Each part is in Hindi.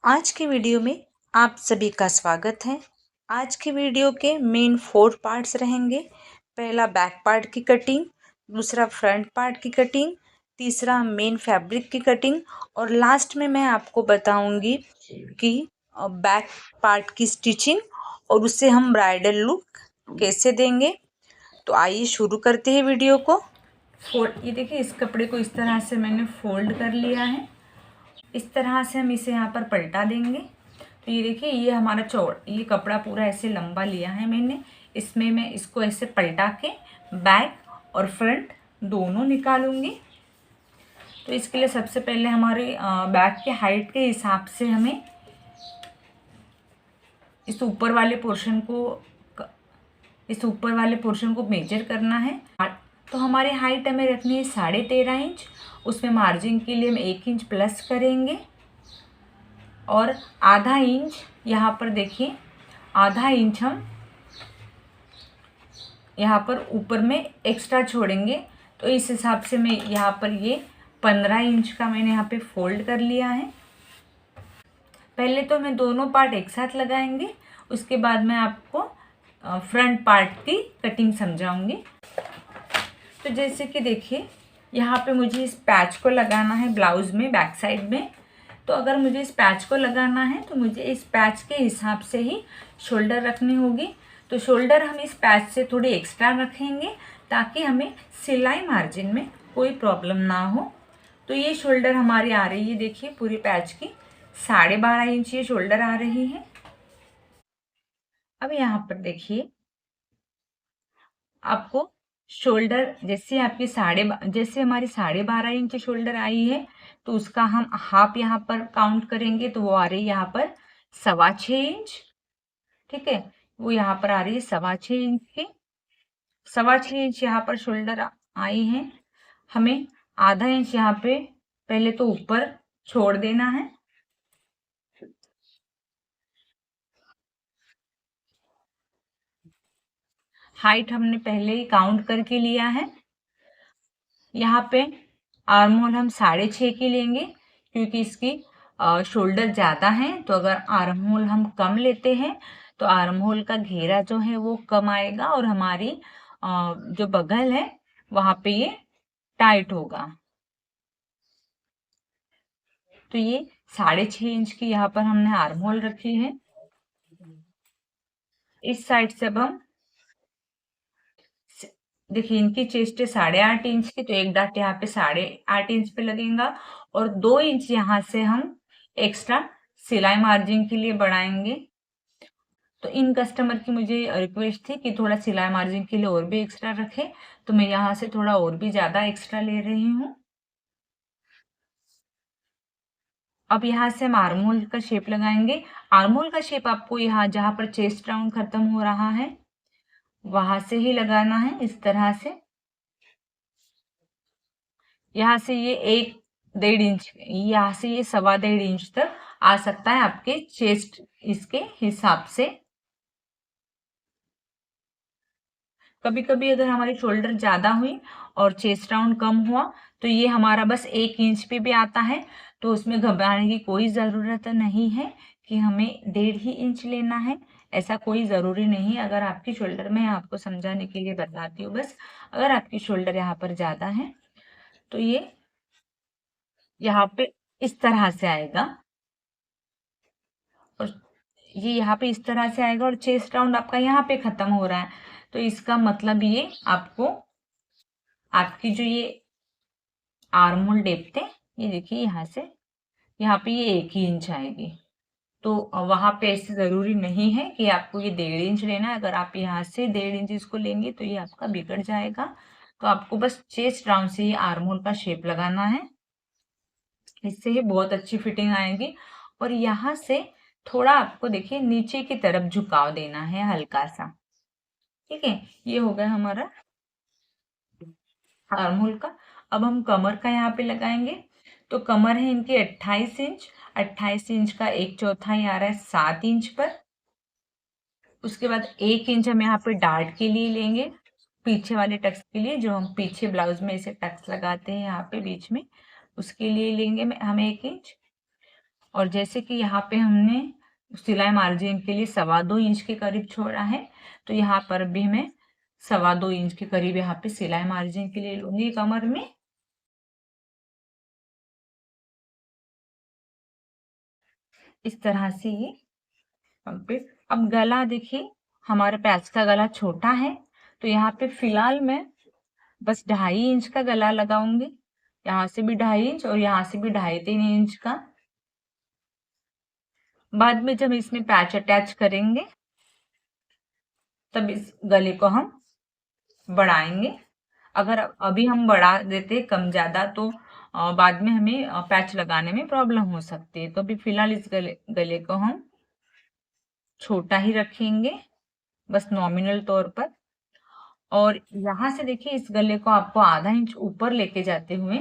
आज की वीडियो में आप सभी का स्वागत है। आज की वीडियो के मेन 4 पार्ट्स रहेंगे। पहला बैक पार्ट की कटिंग, दूसरा फ्रंट पार्ट की कटिंग, तीसरा मेन फैब्रिक की कटिंग और लास्ट में मैं आपको बताऊंगी कि बैक पार्ट की स्टिचिंग और उससे हम ब्राइडल लुक कैसे देंगे। तो आइए शुरू करते हैं वीडियो को। ये देखिए, इस कपड़े को इस तरह से मैंने फोल्ड कर लिया है। इस तरह से हम इसे यहाँ पर पलटा देंगे। तो ये देखिए, ये हमारा ये कपड़ा पूरा ऐसे लंबा लिया है मैंने। इसमें मैं इसको ऐसे पलटा के बैक और फ्रंट दोनों निकालूंगी। तो इसके लिए सबसे पहले हमारे बैक के हाइट के हिसाब से हमें इस ऊपर वाले पोर्शन को मेजर करना है। तो हमारी हाइट हमें रखनी है 13.5 इंच। उसमें मार्जिन के लिए हम 1 इंच प्लस करेंगे और आधा इंच यहाँ पर देखिए, आधा इंच हम यहाँ पर ऊपर में एक्स्ट्रा छोड़ेंगे। तो इस हिसाब से मैं यहाँ पर ये 15 इंच का मैंने यहाँ पे फोल्ड कर लिया है। पहले तो मैं दोनों पार्ट एक साथ लगाएंगे, उसके बाद मैं आपको फ्रंट पार्ट की कटिंग समझाऊंगी। तो जैसे कि देखिए, यहाँ पे मुझे इस पैच को लगाना है ब्लाउज़ में बैक साइड में। तो अगर मुझे इस पैच को लगाना है तो मुझे इस पैच के हिसाब से ही शोल्डर रखनी होगी। तो शोल्डर हम इस पैच से थोड़ी एक्स्ट्रा रखेंगे ताकि हमें सिलाई मार्जिन में कोई प्रॉब्लम ना हो। तो ये शोल्डर हमारी आ रही है, देखिए पूरी पैच की 12.5 इंच ये शोल्डर आ रही है। अब यहाँ पर देखिए, आपको शोल्डर जैसे हमारी 12.5 इंच शोल्डर आई है, तो उसका हम हाफ यहाँ पर काउंट करेंगे। तो वो आ रही है यहाँ पर 6.25 इंच। ठीक है, वो यहाँ पर आ रही है 6.25 इंच की। 6.25 इंच यहाँ पर शोल्डर आई है। हमें आधा इंच यहाँ पे पहले तो ऊपर छोड़ देना है। हाइट हमने पहले ही काउंट करके लिया है। यहाँ पे आर्म होल हम 6.5 की लेंगे क्योंकि इसकी शोल्डर ज़्यादा है। तो अगर आर्म होल हम कम लेते हैं तो आर्म होल का घेरा जो है वो कम आएगा और हमारी जो बगल है वहाँ पे ये टाइट होगा। तो ये 6.5 इंच की यहाँ पर हमने आर्म होल रखी है। इस साइड से अब हम देखिए, इनकी चेस्ट है 8.5 इंच की, तो एक डाट यहाँ पे 8.5 इंच पे लगेगा और 2 इंच यहाँ से हम एक्स्ट्रा सिलाई मार्जिन के लिए बढ़ाएंगे। तो इन कस्टमर की मुझे रिक्वेस्ट थी कि थोड़ा सिलाई मार्जिन के लिए और भी एक्स्ट्रा रखें, तो मैं यहाँ से थोड़ा और भी ज़्यादा एक्स्ट्रा ले रही हूँ। अब यहाँ से हम आर्महोल का शेप लगाएंगे। आर्महोल का शेप आपको यहाँ जहाँ पर चेस्ट राउंड खत्म हो रहा है वहां से ही लगाना है, इस तरह से। यहाँ से ये 1.5 इंच, यहाँ से ये 1.25 इंच तक आ सकता है आपके चेस्ट इसके हिसाब से। कभी कभी अगर हमारी शोल्डर ज्यादा हुई और चेस्ट राउंड कम हुआ तो ये हमारा बस 1 इंच पे भी आता है। तो उसमें घबराने की कोई ज़रूरत नहीं है कि हमें 1.5 ही इंच लेना है, ऐसा कोई ज़रूरी नहीं। अगर आपकी शोल्डर, मैं आपको समझाने के लिए बताती हूँ बस, अगर आपकी शोल्डर यहाँ पर ज़्यादा है तो ये यहाँ पे इस तरह से आएगा और ये यहाँ पे इस तरह से आएगा और चेस्ट राउंड आपका यहाँ पे खत्म हो रहा है। तो इसका मतलब ये आपको आपकी जो ये आर्म होल डेप्थ है, ये देखिए यहाँ से यहाँ पे ये 1 ही इंच आएगी। तो वहां पे ऐसे जरूरी नहीं है कि आपको ये 1.5 इंच लेना है। अगर आप यहाँ से 1.5 इंच इसको लेंगे तो ये आपका बिगड़ जाएगा। तो आपको बस चेस्ट राउंड से ही आर्म होल का शेप लगाना है, इससे ही बहुत अच्छी फिटिंग आएगी। और यहाँ से थोड़ा आपको देखिए नीचे की तरफ झुकाव देना है हल्का सा। ठीक है, ये हो गया हमारा आर्म होल का। अब हम कमर का यहाँ पे लगाएंगे। तो कमर है इनकी 28 इंच। 28 इंच का 1/4 आ रहा है 7 इंच पर। उसके बाद 1 इंच हम यहाँ पे डार्ट के लिए लेंगे, पीछे वाले टक्स के लिए, जो हम पीछे ब्लाउज में इसे टक्स लगाते हैं यहाँ पे बीच में, उसके लिए लेंगे हमें 1 इंच। और जैसे कि यहाँ पे हमने सिलाई मार्जिन के लिए 2.25 इंच के करीब छोड़ा है, तो यहाँ पर भी मैं 2.25 इंच के करीब यहाँ पे सिलाई मार्जिन के लिए लूंगी कमर में। इस तरह से ये कंप्लीट। अब गला देखिए, हमारे पैच का गला छोटा है, तो यहाँ पे फिलहाल मैं बस 2.5 इंच का गला लगाऊंगी। यहाँ से भी 2.5 इंच और यहाँ से भी 2.5-3 इंच का। बाद में जब इसमें पैच अटैच करेंगे तब इस गले को हम बढ़ाएंगे। अगर अभी हम बढ़ा देते कम ज्यादा तो बाद में हमें पैच लगाने में प्रॉब्लम हो सकती है। तो अभी फिलहाल इस गले को हम छोटा ही रखेंगे, बस नॉमिनल तौर पर। और यहाँ से देखिए, इस गले को आपको आधा इंच ऊपर लेके जाते हुए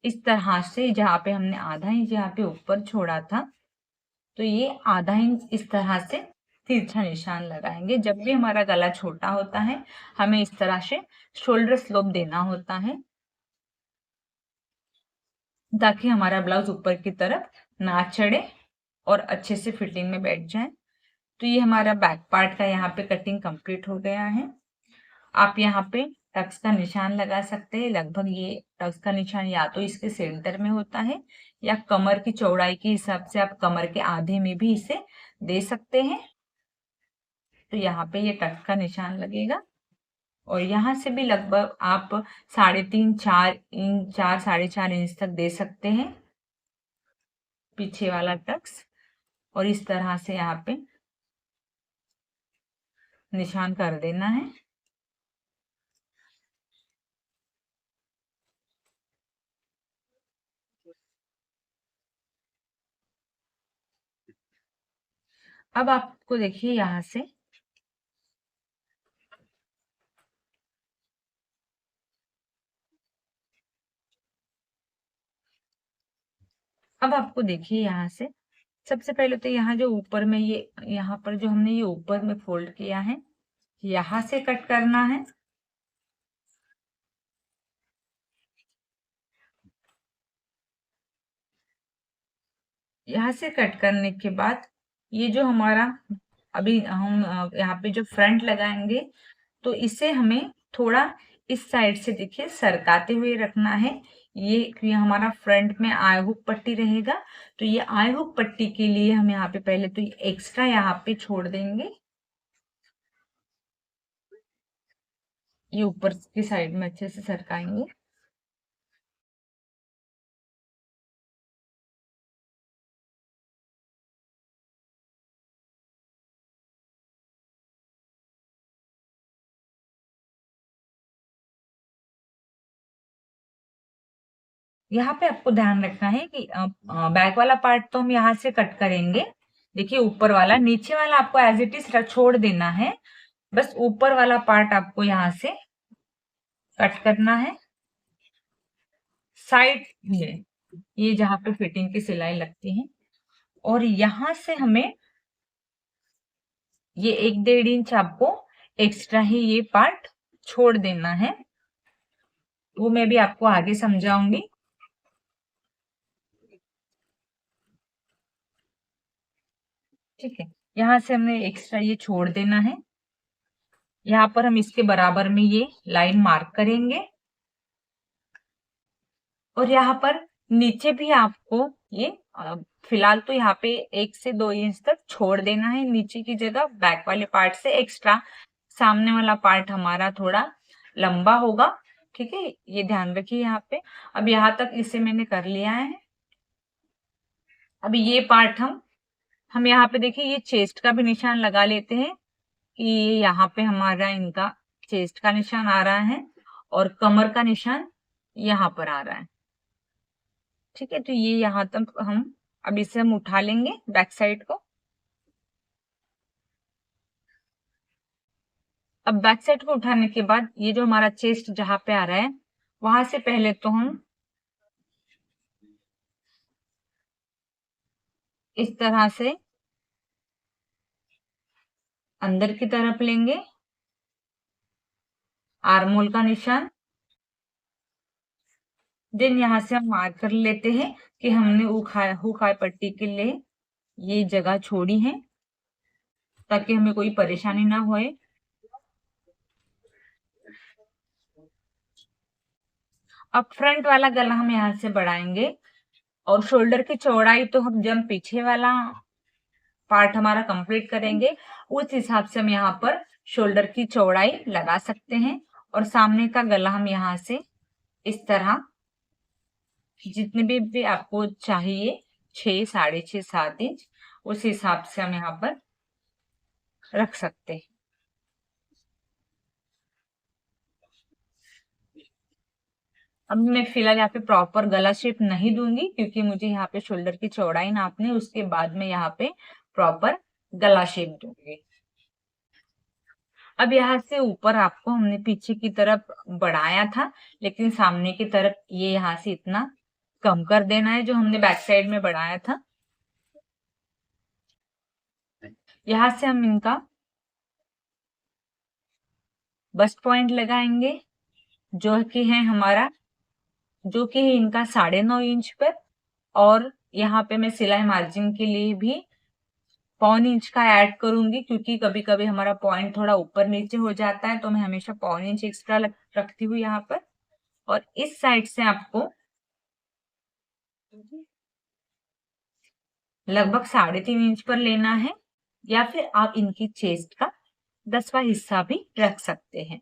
इस तरह से, जहाँ पे हमने आधा इंच यहाँ पे ऊपर छोड़ा था, तो ये आधा इंच इस तरह से तिरछा निशान लगाएंगे। जब भी हमारा गला छोटा होता है हमें इस तरह से शोल्डर स्लोप देना होता है, ताकि हमारा ब्लाउज ऊपर की तरफ ना चढ़े और अच्छे से फिटिंग में बैठ जाए। तो ये हमारा बैक पार्ट का यहाँ पे कटिंग कंप्लीट हो गया है। आप यहाँ पे टक्स का निशान लगा सकते हैं। लगभग ये टक्स का निशान या तो इसके सेंटर में होता है या कमर की चौड़ाई के हिसाब से आप कमर के आधे में भी इसे दे सकते हैं। तो यहाँ पे ये टक्स का निशान लगेगा और यहाँ से भी लगभग आप 3.5 4 इंच, 4 4.5 इंच तक दे सकते हैं पीछे वाला टक्स। और इस तरह से यहाँ पे निशान कर देना है। अब आपको देखिए यहाँ से अब आपको देखिए यहाँ से सबसे पहले तो यहाँ जो ऊपर में ये, यहाँ पर जो हमने ये ऊपर में फोल्ड किया है, यहाँ से कट करना है। यहाँ से कट करने के बाद ये जो हमारा अभी हम यहाँ पे जो फ्रंट लगाएंगे, तो इसे हमें थोड़ा इस साइड से देखिए सरकाते हुए रखना है। ये हमारा फ्रंट में आई हुक पट्टी रहेगा, तो ये आई हुक पट्टी के लिए हम यहाँ पे पहले तो ये एक्स्ट्रा यहाँ पे छोड़ देंगे। ये ऊपर की साइड में अच्छे से सरकाएंगे। यहाँ पे आपको ध्यान रखना है कि बैक वाला पार्ट तो हम यहाँ से कट करेंगे। देखिए ऊपर वाला, नीचे वाला आपको एज इट इज छोड़ देना है। बस ऊपर वाला पार्ट आपको यहाँ से कट करना है। साइड में ये जहाँ पे फिटिंग की सिलाई लगती है, और यहाँ से हमें ये 1-1.5 इंच आपको एक्स्ट्रा ही ये पार्ट छोड़ देना है। वो मैं भी आपको आगे समझाऊंगी। ठीक है, यहाँ से हमने एक्स्ट्रा ये छोड़ देना है। यहाँ पर हम इसके बराबर में ये लाइन मार्क करेंगे और यहाँ पर नीचे भी आपको ये फिलहाल तो यहाँ पे 1 से 2 इंच तक छोड़ देना है नीचे की जगह, बैक वाले पार्ट से एक्स्ट्रा। सामने वाला पार्ट हमारा थोड़ा लंबा होगा, ठीक है, ये ध्यान रखिए यहाँ पे। अब यहाँ तक इसे मैंने कर लिया है। अभी ये पार्ट हम यहाँ पे देखिए ये चेस्ट का भी निशान लगा लेते हैं कि यहाँ पे हमारा इनका चेस्ट का निशान आ रहा है और कमर का निशान यहाँ पर आ रहा है। ठीक है, तो ये यहाँ तक हम अब इसे हम उठा लेंगे बैक साइड को। अब बैक साइड को उठाने के बाद ये जो हमारा चेस्ट जहां पे आ रहा है, वहां से पहले तो हम इस तरह से अंदर की तरफ लेंगे, आर्मोल का निशान, देन यहाँ से हम मार्क कर लेते हैं कि हमने हुक हाई पट्टी के लिए ये जगह छोड़ी है, ताकि हमें कोई परेशानी ना होए। अब फ्रंट वाला गला हम यहाँ से बढ़ाएंगे, और शोल्डर की चौड़ाई तो हम जब पीछे वाला पार्ट हमारा कंप्लीट करेंगे उस हिसाब से हम यहाँ पर शोल्डर की चौड़ाई लगा सकते हैं। और सामने का गला हम यहाँ से इस तरह जितने भी आपको चाहिए 6, 6.5, 7 इंच उस हिसाब से हम यहाँ पर रख सकते हैं। अब मैं फिलहाल यहाँ पे प्रॉपर गला शेप नहीं दूंगी, क्योंकि मुझे यहाँ पे शोल्डर की चौड़ाई नापनी है, उसके बाद में यहाँ पे प्रॉपर गला शेप दूंगी। अब यहाँ से ऊपर आपको हमने पीछे की तरफ बढ़ाया था, लेकिन सामने की तरफ ये यहाँ से इतना कम कर देना है जो हमने बैक साइड में बढ़ाया था। यहाँ से हम इनका बस्ट पॉइंट लगाएंगे, जो कि है हमारा, जो कि है इनका 9.5 इंच पर। और यहाँ पे मैं सिलाई मार्जिन के लिए भी 1.25 इंच का ऐड करूंगी, क्योंकि कभी कभी हमारा पॉइंट थोड़ा ऊपर नीचे हो जाता है, तो मैं हमेशा 1.25 इंच एक्स्ट्रा रखती हूँ यहाँ पर। और इस साइड से आपको लगभग 3.5 इंच पर लेना है, या फिर आप इनकी चेस्ट का 10वां हिस्सा भी रख सकते हैं।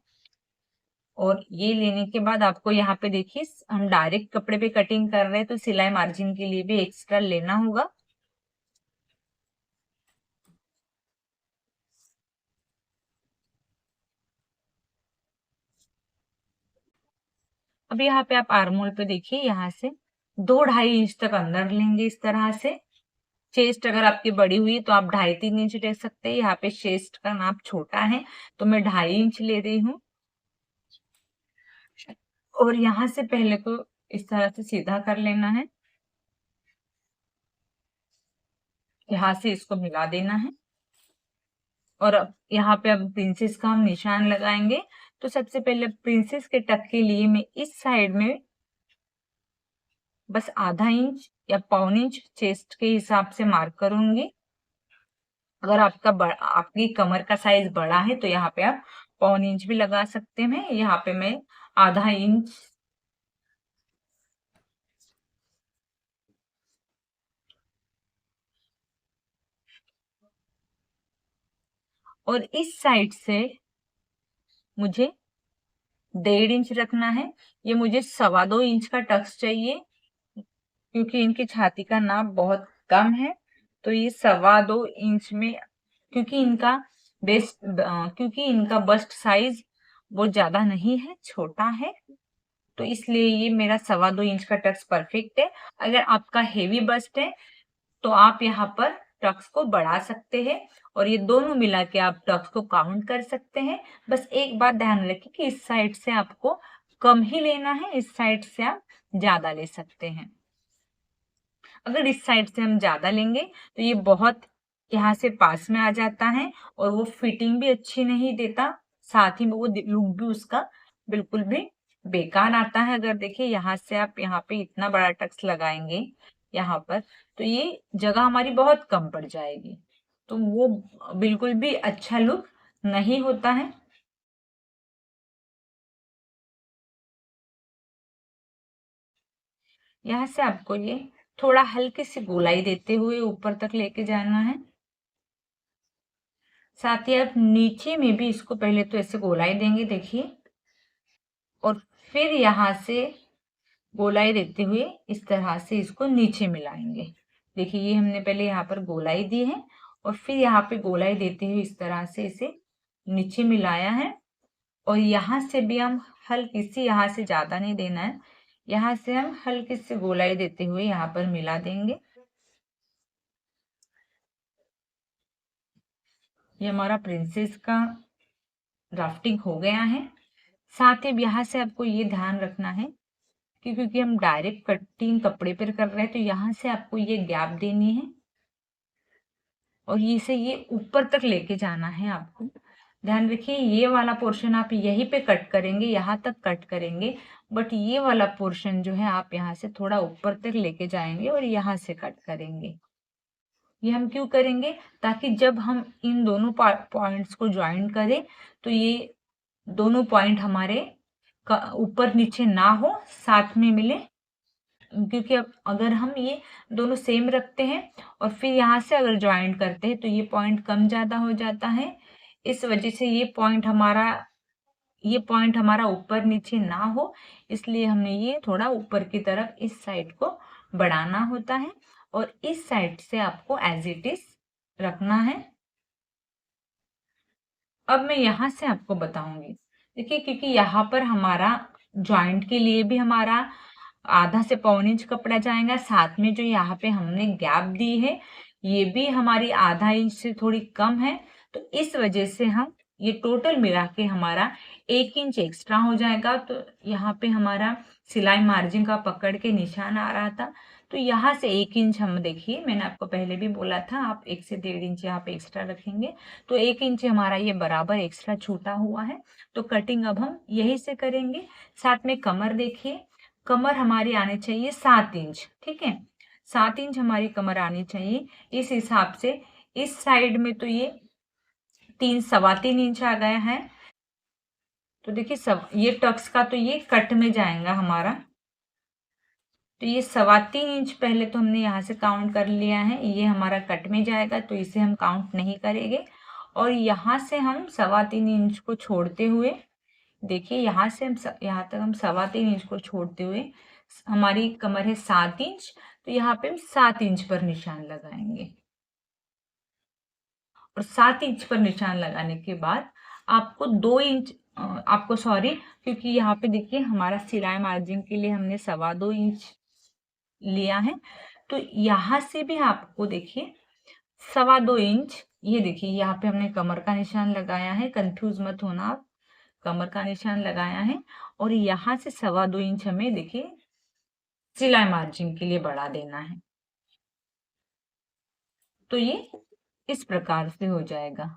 और ये लेने के बाद आपको यहाँ पे देखिए, हम डायरेक्ट कपड़े पे कटिंग कर रहे हैं, तो सिलाई मार्जिन के लिए भी एक्स्ट्रा लेना होगा। अब यहाँ पे आप आर्मोल पे देखिए, यहाँ से 2-2.5 इंच तक अंदर लेंगे इस तरह से। चेस्ट अगर आपकी बड़ी हुई है तो आप 2.5-3 इंच ले सकते हैं। यहाँ पे चेस्ट का नाप छोटा है तो मैं 2.5 इंच ले रही हूँ। और यहाँ से पहले तो इस तरह से सीधा कर लेना है, यहाँ से इसको मिला देना है। और अब यहाँ पे अब प्रिंसेस का हम निशान लगाएंगे। तो सबसे पहले प्रिंसेस के टक के लिए मैं इस साइड में बस 0.5 इंच या 1.25 इंच चेस्ट के हिसाब से मार्क करूंगी। अगर आपकी कमर का साइज बड़ा है तो यहाँ पे आप 1.25 इंच भी लगा सकते हैं। यहाँ पे मैं 0.5 इंच और इस साइड से मुझे 1.5 इंच रखना है। ये मुझे 2.25 इंच का टक्स चाहिए, क्योंकि इनकी छाती का नाप बहुत कम है। तो ये 2.25 इंच में, क्योंकि इनका बस्ट साइज बहुत ज्यादा नहीं है, छोटा है, तो इसलिए ये मेरा 2.25 इंच का टक्स परफेक्ट है। अगर आपका हेवी बस्ट है तो आप यहाँ पर टक्स को बढ़ा सकते हैं, और ये दोनों मिला के आप टक्स को काउंट कर सकते हैं। बस एक बात ध्यान रखें कि इस साइड से आपको कम ही लेना है, इस साइड से आप ज्यादा ले सकते हैं। अगर इस साइड से हम ज्यादा लेंगे तो ये बहुत यहाँ से पास में आ जाता है, और वो फिटिंग भी अच्छी नहीं देता, साथ ही में वो लुक भी उसका बिल्कुल भी बेकार आता है। अगर देखिए यहाँ से आप यहाँ पे इतना बड़ा टक्स लगाएंगे यहाँ पर, तो ये जगह हमारी बहुत कम पड़ जाएगी, तो वो बिल्कुल भी अच्छा लुक नहीं होता है। यहाँ से आपको ये थोड़ा हल्की सी गोलाई देते हुए ऊपर तक लेके जाना है। साथ ही आप नीचे में भी इसको पहले तो ऐसे गोलाई देंगे, देखिए, और फिर यहाँ से गोलाई देते हुए इस तरह से इसको नीचे मिलाएंगे। देखिए ये हमने पहले यहाँ पर गोलाई दी है, और फिर यहाँ पे गोलाई देते हुए इस तरह से इसे नीचे मिलाया है। और यहाँ से भी हम हल्की सी, यहाँ से ज्यादा नहीं देना है, यहाँ से हम हल्की सी गोलाई देते हुए यहाँ पर मिला देंगे। ये हमारा प्रिंसेस का ड्राफ्टिंग हो गया है। साथ ही यहाँ से आपको ये ध्यान रखना है कि क्योंकि हम डायरेक्ट कटिंग कपड़े पर कर रहे हैं, तो यहाँ से आपको ये गैप देनी है, और ये से ये ऊपर तक लेके जाना है आपको। ध्यान रखिए ये वाला पोर्शन आप यहीं पे कट करेंगे, यहाँ तक कट करेंगे, बट ये वाला पोर्शन जो है आप यहाँ से थोड़ा ऊपर तक लेके जाएंगे और यहाँ से कट करेंगे। ये हम क्यों करेंगे? ताकि जब हम इन दोनों पॉइंट्स को ज्वाइन करें तो ये दोनों पॉइंट हमारे ऊपर नीचे ना हो, साथ में मिले। क्योंकि अब अगर हम ये दोनों सेम रखते हैं और फिर यहाँ से अगर ज्वाइन करते हैं तो ये पॉइंट कम ज़्यादा हो जाता है। इस वजह से ये पॉइंट हमारा ऊपर नीचे ना हो, इसलिए हमने ये थोड़ा ऊपर की तरफ इस साइड को बढ़ाना होता है और इस साइड से आपको एज इट इज रखना है। अब मैं यहाँ से आपको बताऊंगी। देखिए क्योंकि यहाँ पर हमारा जॉइंट के लिए भी हमारा आधा से पौन इंच कपड़ा जाएगा, साथ में जो यहाँ पे हमने गैप दी है ये भी हमारी आधा इंच से थोड़ी कम है। तो इस वजह से हम ये टोटल मिला के हमारा 1 इंच एक्स्ट्रा हो जाएगा। तो यहाँ पे हमारा सिलाई मार्जिन का पकड़ के निशान आ रहा था, तो यहाँ से 1 इंच हम, देखिए मैंने आपको पहले भी बोला था आप 1 से 1.5 इंच यहाँ पे एक्स्ट्रा रखेंगे, तो 1 इंच हमारा ये बराबर एक्स्ट्रा छूटा हुआ है। तो कटिंग अब हम यही से करेंगे। साथ में कमर देखिए, कमर हमारी आनी चाहिए 7 इंच, ठीक है, 7 इंच हमारी कमर आनी चाहिए। इस हिसाब से इस साइड में तो ये 3 सवा 3 इंच आ गया है। तो देखिए सब ये टक्स का तो ये कट में जाएगा हमारा, तो ये 3.25 इंच पहले तो हमने यहाँ से काउंट कर लिया है, ये हमारा कट में जाएगा तो इसे हम काउंट नहीं करेंगे। और यहाँ से हम 3.25 इंच को छोड़ते हुए, देखिए यहाँ से हम यहाँ तक हम 3.25 इंच को छोड़ते हुए हमारी कमर है 7 इंच, तो यहाँ पे हम 7 इंच पर निशान लगाएंगे। और 7 इंच पर निशान लगाने के बाद आपको 2 इंच आपको सॉरी, क्योंकि यहाँ पे देखिए हमारा सिलाई मार्जिन के लिए हमने 2.25 इंच लिया है, तो यहाँ से भी आपको देखिए 2.25 इंच, ये देखिए यहाँ पे हमने कमर का निशान लगाया है, कंफ्यूज मत होना आप, कमर का निशान लगाया है और यहाँ से 2.25 इंच हमें देखिए सिलाई मार्जिन के लिए बढ़ा देना है। तो ये इस प्रकार से हो जाएगा।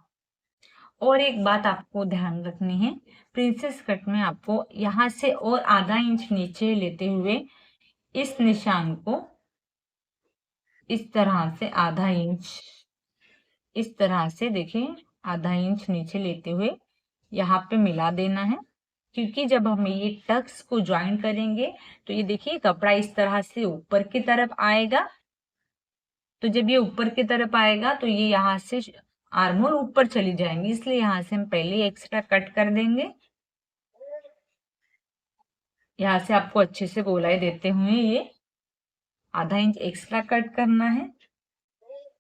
और एक बात आपको ध्यान रखनी है, प्रिंसेस कट में आपको यहाँ से और ½ इंच नीचे लेते हुए इस निशान को इस तरह से ½ इंच, इस तरह से देखिए ½ इंच नीचे लेते हुए यहाँ पे मिला देना है। क्योंकि जब हम ये टक्स को ज्वाइन करेंगे तो ये देखिए कपड़ा इस तरह से ऊपर की तरफ आएगा, तो जब ये ऊपर की तरफ आएगा तो ये यहाँ से आर्मोल ऊपर चली जाएंगी, इसलिए यहाँ से हम पहले एक्स्ट्रा कट कर देंगे। यहाँ से आपको अच्छे से गोलाई देते हुए ये ½ इंच एक्स्ट्रा कट करना है।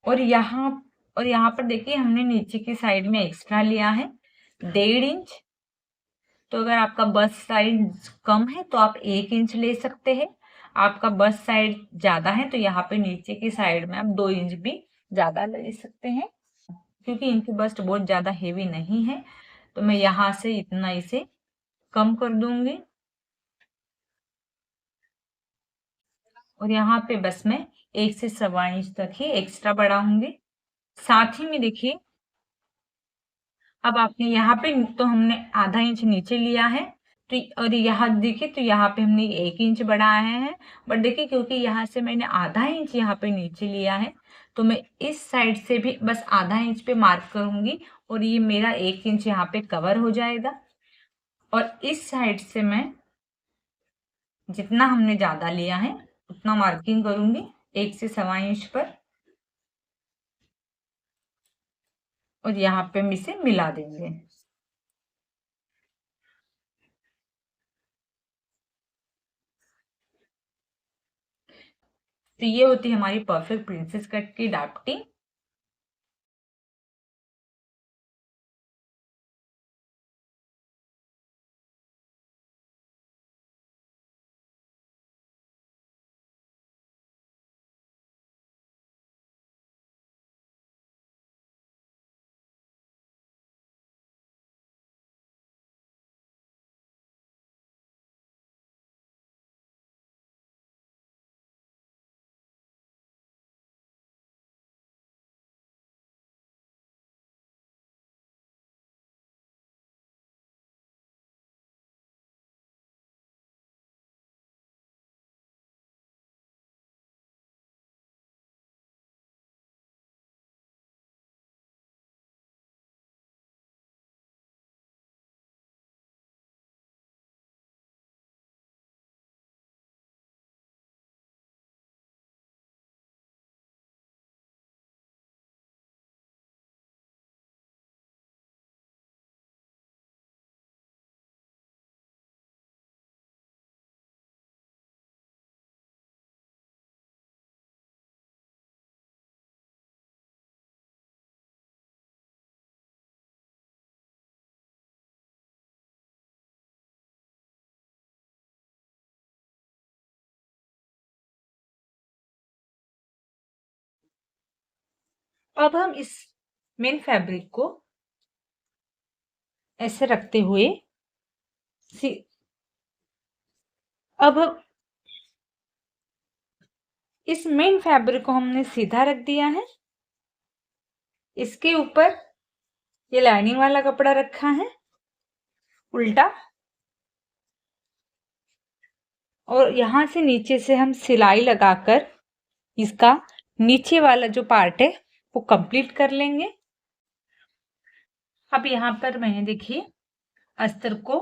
और यहाँ पर देखिए हमने नीचे की साइड में एक्स्ट्रा लिया है 1.5 इंच। तो अगर आपका बस्ट साइज कम है तो आप 1 इंच ले सकते हैं, आपका बस्ट साइज ज्यादा है तो यहाँ पे नीचे की साइड में आप 2 इंच भी ज्यादा ले सकते हैं। क्योंकि इनकी बस्ट बहुत ज्यादा हेवी नहीं है तो मैं यहाँ से इतना इसे कम कर दूंगी और यहाँ पे बस मैं 1 से 1.25 इंच तक ही एक्स्ट्रा बढ़ाऊंगी। साथ ही में देखिए अब आपने यहाँ पे तो हमने ½ इंच नीचे लिया है, तो और यहाँ देखिए तो यहाँ पे हमने 1 इंच बढ़ाया है, बट देखिए क्योंकि यहाँ से मैंने ½ इंच यहाँ पे नीचे लिया है तो मैं इस साइड से भी बस ½ इंच पे मार्क करूंगी और ये मेरा 1 इंच यहाँ पे कवर हो जाएगा। और इस साइड से मैं जितना हमने ज्यादा लिया है उतना मार्किंग करूंगी 1 से 1.25 इंच पर और यहाँ पे हम इसे मिला देंगे। तो ये होती है हमारी परफेक्ट प्रिंसेस कट की ड्राफ्टिंग। अब हम इस मेन फैब्रिक को ऐसे रखते हुए अब इस मेन फैब्रिक को हमने सीधा रख दिया है। इसके ऊपर ये लाइनिंग वाला कपड़ा रखा है उल्टा, और यहाँ से नीचे से हम सिलाई लगाकर इसका नीचे वाला जो पार्ट है वो कंप्लीट कर लेंगे। अब यहाँ पर मैंने देखिए अस्तर को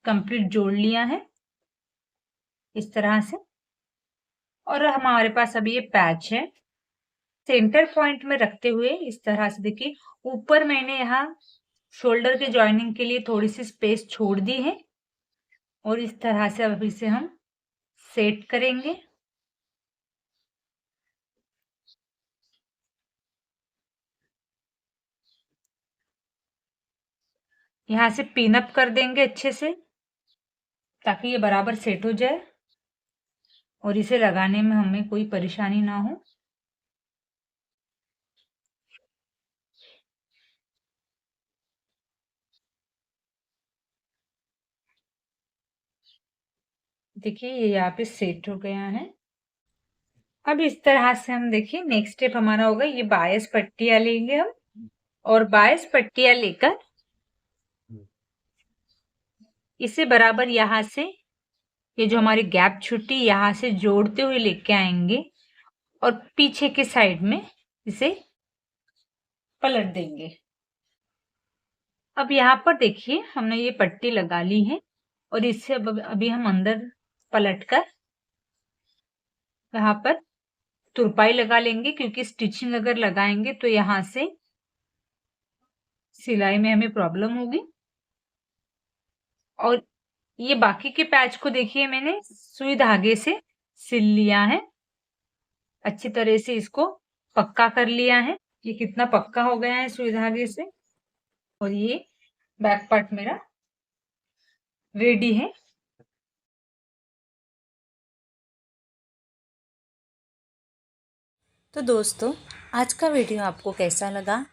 कंप्लीट जोड़ लिया है इस तरह से, और हमारे पास अभी ये पैच है। सेंटर पॉइंट में रखते हुए इस तरह से देखिए, ऊपर मैंने यहाँ शोल्डर के जॉइनिंग के लिए थोड़ी सी स्पेस छोड़ दी है, और इस तरह से अब इसे हम सेट करेंगे। यहाँ से पिन अप कर देंगे अच्छे से ताकि ये बराबर सेट हो जाए और इसे लगाने में हमें कोई परेशानी ना हो। देखिए ये यहाँ पे सेट हो गया है। अब इस तरह से हम देखिए नेक्स्ट स्टेप हमारा होगा, ये 22 पट्टियां लेंगे हम, और 22 पट्टियां लेकर इसे बराबर यहाँ से ये जो हमारी गैप छुट्टी यहाँ से जोड़ते हुए लेके आएंगे और पीछे के साइड में इसे पलट देंगे। अब यहाँ पर देखिए हमने ये पट्टी लगा ली है, और इससे अब अभी हम अंदर पलट कर यहाँ पर तुरपाई लगा लेंगे, क्योंकि स्टिचिंग अगर लगाएंगे तो यहाँ से सिलाई में हमें प्रॉब्लम होगी। और ये बाकी के पैच को देखिए मैंने सुई धागे से सिल लिया है, अच्छी तरह से इसको पक्का कर लिया है। ये कितना पक्का हो गया है सुई धागे से, और ये बैक पार्ट मेरा रेडी है। तो दोस्तों आज का वीडियो आपको कैसा लगा